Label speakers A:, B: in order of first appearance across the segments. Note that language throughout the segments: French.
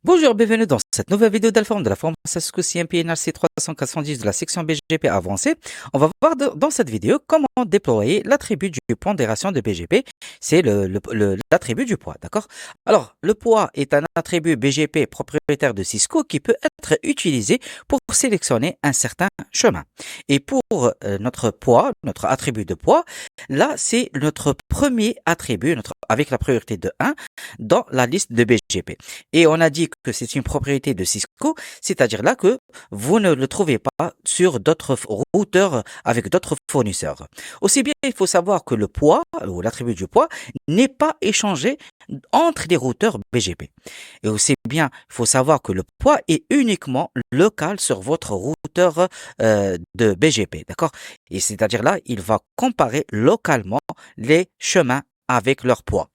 A: Bonjour, bienvenue dans cette nouvelle vidéo d'Alform de la formation Cisco CMP NRC 390 de la section BGP avancée. On va voir dans cette vidéo comment déployer l'attribut du pondération de BGP. C'est l'attribut du poids, d'accord? Alors, le poids est un attribut BGP propriétaire de Cisco qui peut être utilisé pour sélectionner un certain chemin. Et pour notre poids, notre attribut de poids, là, c'est notre premier attribut, avec la priorité de 1 dans la liste de BGP. Et on a dit que c'est une propriété de Cisco, c'est-à-dire là que vous ne le trouvez pas sur d'autres routeurs avec d'autres fournisseurs. Aussi bien, il faut savoir que le poids, ou l'attribut du poids, n'est pas échangé entre les routeurs BGP. Et aussi bien, il faut savoir que le poids est uniquement local sur votre routeur de BGP, d'accord? Et c'est-à-dire là, il va comparer localement les chemins avec leur poids.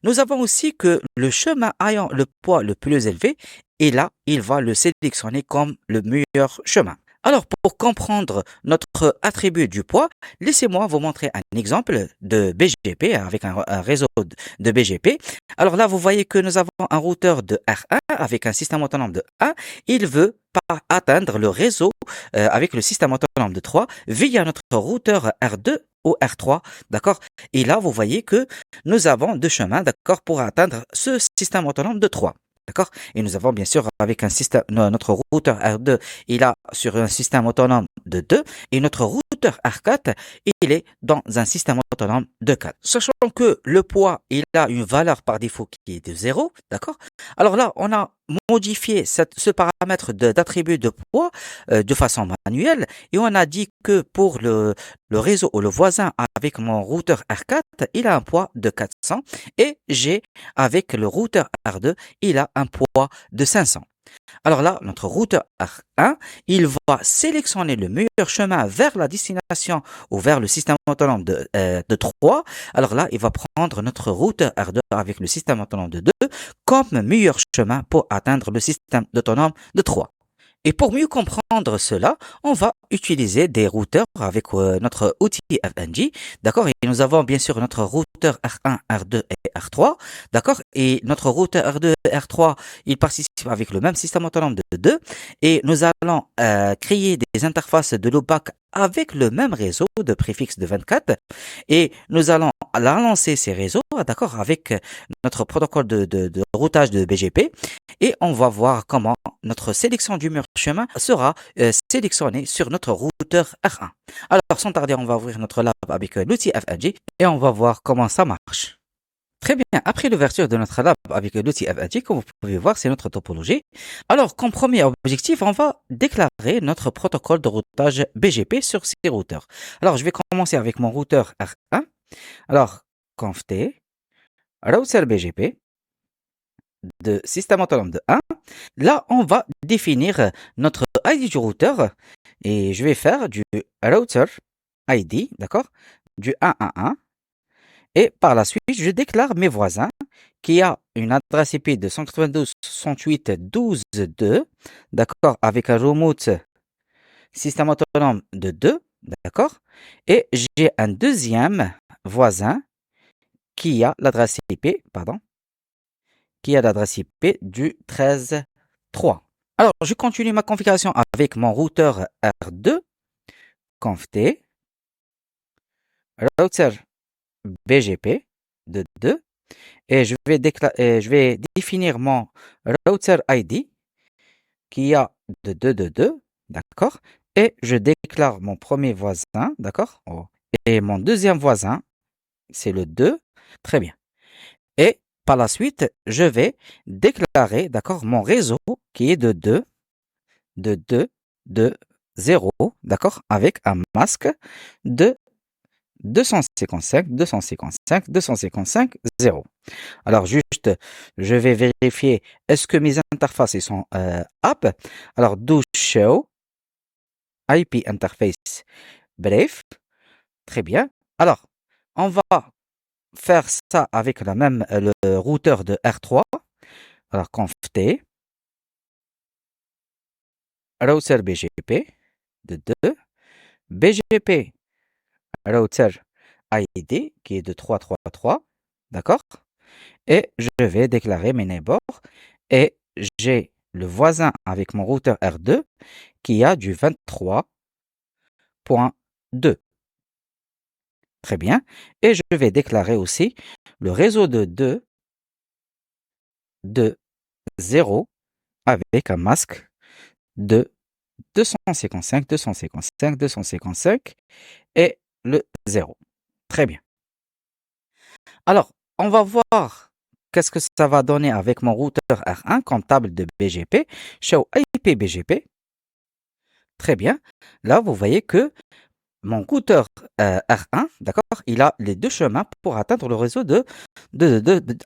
A: Nous avons aussi que le chemin ayant le poids le plus élevé, et là, il va le sélectionner comme le meilleur chemin. Alors, pour comprendre notre attribut du poids, laissez-moi vous montrer un exemple de BGP avec un réseau de BGP. Alors là, vous voyez que nous avons un routeur de R1 avec un système autonome de 1. Il veut pas atteindre le réseau avec le système autonome de 3 via notre routeur R2 ou R3, d'accord? Et là, vous voyez que nous avons deux chemins, d'accord, pour atteindre ce système autonome de 3. D'accord? Et nous avons bien sûr avec un système, notre routeur R2, il a sur un système autonome de 2 et notre routeur R4, il est dans un système autonome de 4. Sachant que le poids, il a une valeur par défaut qui est de 0, d'accord? Alors là, on a modifié ce paramètre d'attribut de poids de façon manuelle et on a dit que pour le réseau ou le voisin avec mon routeur R4, il a un poids de 400 et j'ai avec le routeur R2, il a un poids de 500. Alors là, notre routeur R1, il va sélectionner le meilleur chemin vers la destination ou vers le système autonome de 3. Alors là, il va prendre notre routeur R2 avec le système autonome de 2 comme meilleur chemin pour atteindre le système autonome de 3. Et pour mieux comprendre cela, on va utiliser des routeurs avec notre outil FNG, d'accord? Et nous avons bien sûr notre routeur R1, R2 et R3, d'accord? Et notre routeur R2 et R3, il participe avec le même système autonome de 2 et nous allons créer des interfaces de loopback avec le même réseau de préfixe de 24 et nous allons lancer ces réseaux, d'accord, avec notre protocole de routage de BGP et on va voir comment notre sélection du meilleur chemin sera sélectionnée sur notre routeur R1. Alors, sans tarder, on va ouvrir notre lab avec l'outil FNG et on va voir comment ça marche. Très bien, après l'ouverture de notre lab avec l'outil FNG, comme vous pouvez voir, c'est notre topologie. Alors, comme premier objectif, on va déclarer notre protocole de routage BGP sur ces routeurs. Alors, je vais commencer avec mon routeur R1. Alors, conft router BGP de système autonome de 1. Là, on va définir notre ID du routeur et je vais faire du router ID, d'accord, du 111 et par la suite, je déclare mes voisins qui a une adresse IP de 192.168.12.2, d'accord, avec un remote système autonome de 2, d'accord, et j'ai un deuxième voisin qui a l'adresse IP, du 13.3. Alors, je continue ma configuration avec mon routeur R2, conft router BGP de 2, et je vais définir mon router ID qui a de 2, d'accord, et je déclare mon premier voisin, d'accord, et mon deuxième voisin, c'est le 2, très bien. Et par la suite, je vais déclarer, d'accord, mon réseau qui est de 0, d'accord, avec un masque de 255, 0. Alors juste, je vais vérifier, est-ce que mes interfaces sont up? Alors do show IP interface bref, très bien. Alors, on va faire ça avec le routeur de R3. Alors conft router BGP de 2, BGP router ID qui est de 333, d'accord? Et je vais déclarer mes neighbors et j'ai le voisin avec mon routeur R2 qui a du 23.2. Très bien. Et je vais déclarer aussi le réseau de 2 de 0 avec un masque de 255, 255, 255 et le 0. Très bien. Alors, on va voir qu'est-ce que ça va donner avec mon routeur R1 comme table de BGP, Show IP BGP. Très bien. Là, vous voyez que mon routeur R1, d'accord, il a les deux chemins pour atteindre le réseau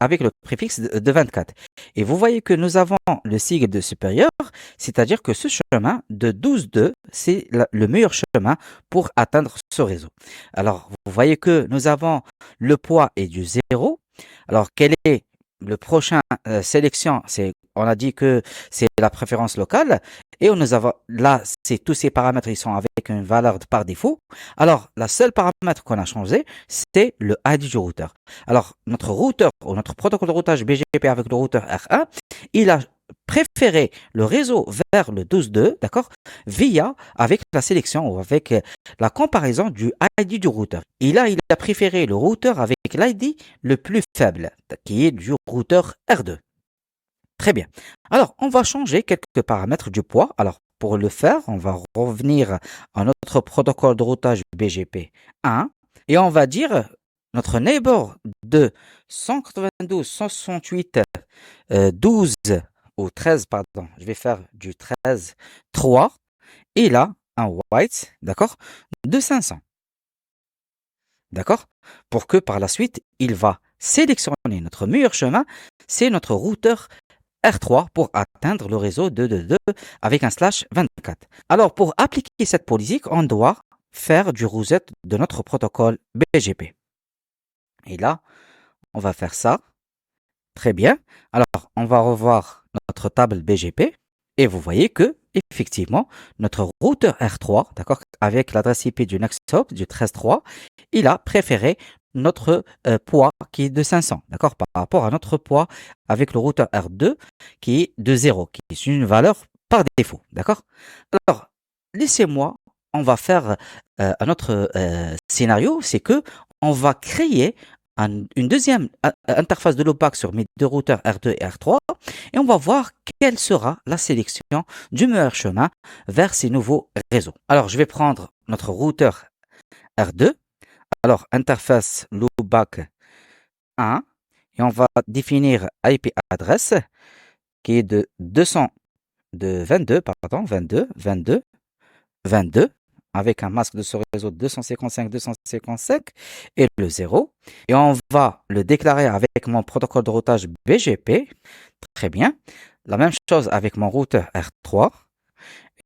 A: avec le préfixe de 24. Et vous voyez que nous avons le sigle de supérieur, c'est-à-dire que ce chemin de 12.2, c'est le meilleur chemin pour atteindre ce réseau. Alors, vous voyez que nous avons le poids est du 0. Alors, quel est le prochain sélection? On a dit que c'est la préférence locale. Et nous avons là, tous ces paramètres, ils sont avec une valeur par défaut. Alors, la seule paramètre qu'on a changé, c'est le ID du routeur. Alors, notre routeur ou notre protocole de routage BGP avec le routeur R1, il a préféré le réseau vers le 12.2, d'accord, avec la sélection ou avec la comparaison du ID du routeur. Il a préféré le routeur avec l'ID le plus faible, qui est du routeur R2. Très bien. Alors, on va changer quelques paramètres du poids. Alors, pour le faire, on va revenir à notre protocole de routage BGP 1 et on va dire notre neighbor de 192, 168, 12 ou 13, pardon. Je vais faire du 13, 3. Il a un white, d'accord, de 500. D'accord? Pour que par la suite, il va sélectionner notre meilleur chemin, c'est notre routeur R3 pour atteindre le réseau 222 avec un /24. Alors, pour appliquer cette politique, on doit faire du reset de notre protocole BGP. Et là, on va faire ça. Très bien. Alors, on va revoir notre table BGP. Et vous voyez que, effectivement, notre routeur R3, d'accord, avec l'adresse IP du Nexthop du 13.3, il a préféré notre poids qui est de 500, d'accord, par rapport à notre poids avec le routeur R2 qui est de 0, qui est une valeur par défaut, d'accord. Alors, laissez-moi, on va faire un autre scénario, c'est que on va créer une deuxième interface de loopback sur mes deux routeurs R2 et R3 et on va voir quelle sera la sélection du meilleur chemin vers ces nouveaux réseaux. Alors, je vais prendre notre routeur R2. Alors, interface loopback 1 et on va définir IP adresse qui est de 22 avec un masque de ce réseau 255 et le 0. Et on va le déclarer avec mon protocole de routage BGP. Très bien. La même chose avec mon routeur R3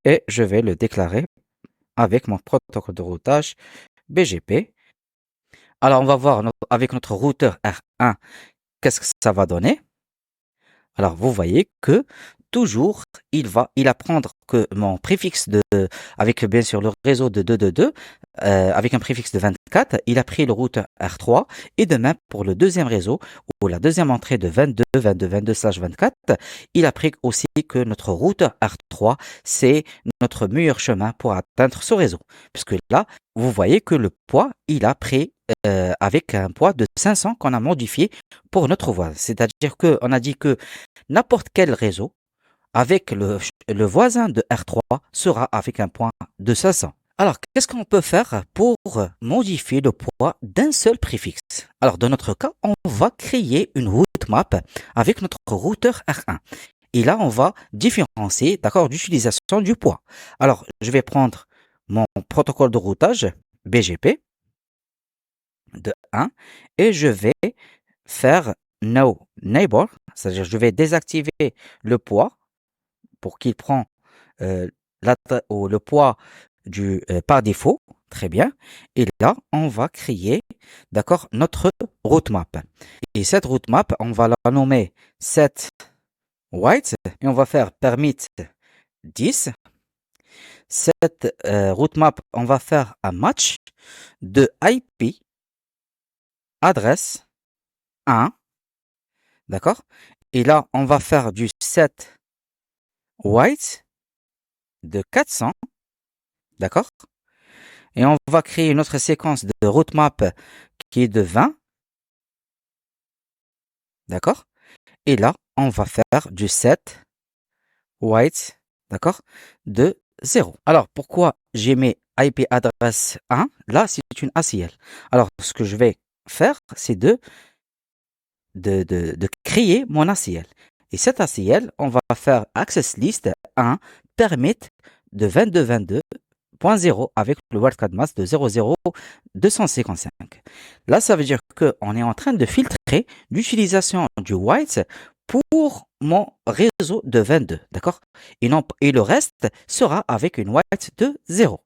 A: et je vais le déclarer avec mon protocole de routage BGP. Alors, on va voir avec notre routeur R1 qu'est-ce que ça va donner. Alors, vous voyez que toujours, il apprendre que mon préfixe avec bien sûr le réseau de 222, avec un préfixe de 24, il a pris le routeur R3 et de même pour le deuxième réseau ou la deuxième entrée de 22/24, il a pris aussi que notre routeur R3, c'est notre meilleur chemin pour atteindre ce réseau. Puisque là, vous voyez que le poids, il a pris avec un poids de 500 qu'on a modifié pour notre voisin. C'est-à-dire qu'on a dit que n'importe quel réseau avec le voisin de R3 sera avec un point de 500. Alors, qu'est-ce qu'on peut faire pour modifier le poids d'un seul préfixe? Alors, dans notre cas, on va créer une route map avec notre routeur R1. Et là, on va différencier, d'accord, d'utilisation du poids. Alors, je vais prendre mon protocole de routage BGP de 1 et je vais faire no neighbor, c'est-à-dire je vais désactiver le poids pour qu'il prend le poids par défaut. Très bien. Et là, on va créer, d'accord, notre route map. Et cette route map, on va la nommer set white et on va faire permit 10. Cette route map, on va faire un match de IP adresse 1. D'accord? Et là, on va faire du set white de 400, d'accord? Et on va créer une autre séquence de route map qui est de 20, d'accord? Et là, on va faire du set white, d'accord, de 0. Alors, pourquoi j'ai mis IP adresse 1? Là, c'est une ACL. Alors, ce que je vais faire, c'est de créer mon ACL. Et cette ACL, on va faire access list 1 permit de 22.22.0 avec le wildcard mask de 00255. Là, ça veut dire qu'on est en train de filtrer l'utilisation du white pour mon réseau de 22, d'accord? Et le reste sera avec une white de 0.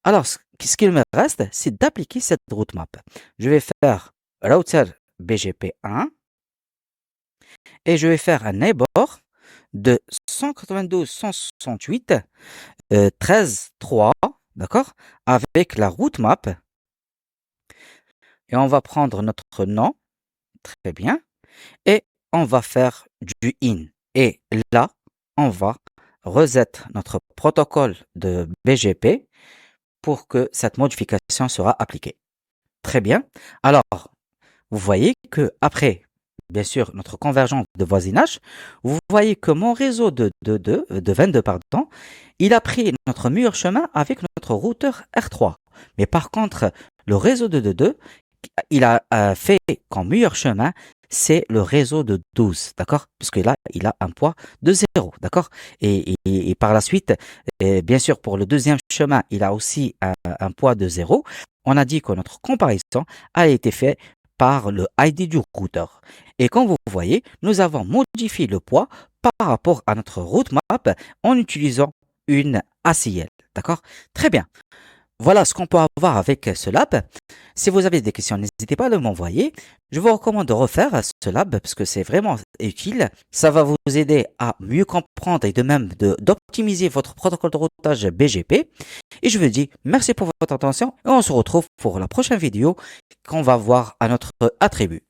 A: Alors, ce qu'il me reste, c'est d'appliquer cette route map. Je vais faire router BGP 1 et je vais faire un neighbor de 192.168.13.3, d'accord, avec la route map. Et on va prendre notre nom, très bien, et on va faire du in. Et là, on va reset notre protocole de BGP pour que cette modification sera appliquée. Très bien. Alors, vous voyez que après, bien sûr, notre convergence de voisinage, vous voyez que mon réseau de 22, pardon, il a pris notre meilleur chemin avec notre routeur R3. Mais par contre, le réseau de 22, il a fait qu'en meilleur chemin, c'est le réseau de 12, d'accord? Puisque là, il a un poids de 0, d'accord? Et par la suite, bien sûr, pour le deuxième chemin, il a aussi un poids de 0. On a dit que notre comparaison a été faite par le ID du routeur. Et comme vous voyez, nous avons modifié le poids par rapport à notre route map en utilisant une ACL, d'accord? Très bien. Voilà ce qu'on peut avoir avec ce lab. Si vous avez des questions, n'hésitez pas à m'envoyer. Je vous recommande de refaire ce lab parce que c'est vraiment utile. Ça va vous aider à mieux comprendre et de même d'optimiser votre protocole de routage BGP. Et je vous dis merci pour votre attention et on se retrouve pour la prochaine vidéo qu'on va voir à notre attribut.